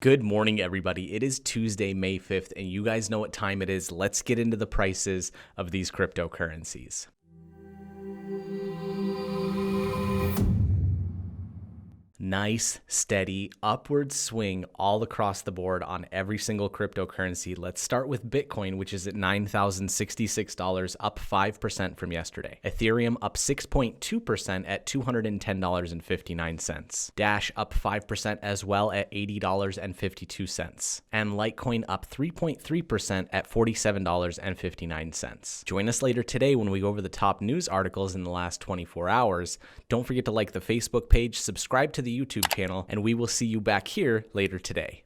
Good morning, everybody. It is Tuesday, May 5th, and you guys know what time it is. Let's get into the prices of these cryptocurrencies. Nice, steady, upward swing all across the board on every single cryptocurrency. Let's start with Bitcoin, which is at $9,066, up 5% from yesterday. Ethereum up 6.2% at $210.59. Dash up 5% as well at $80.52. And Litecoin up 3.3% at $47.59. Join us later today when we go over the top news articles in the last 24 hours. Don't forget to like the Facebook page, subscribe to the YouTube channel, and we will see you back here later today.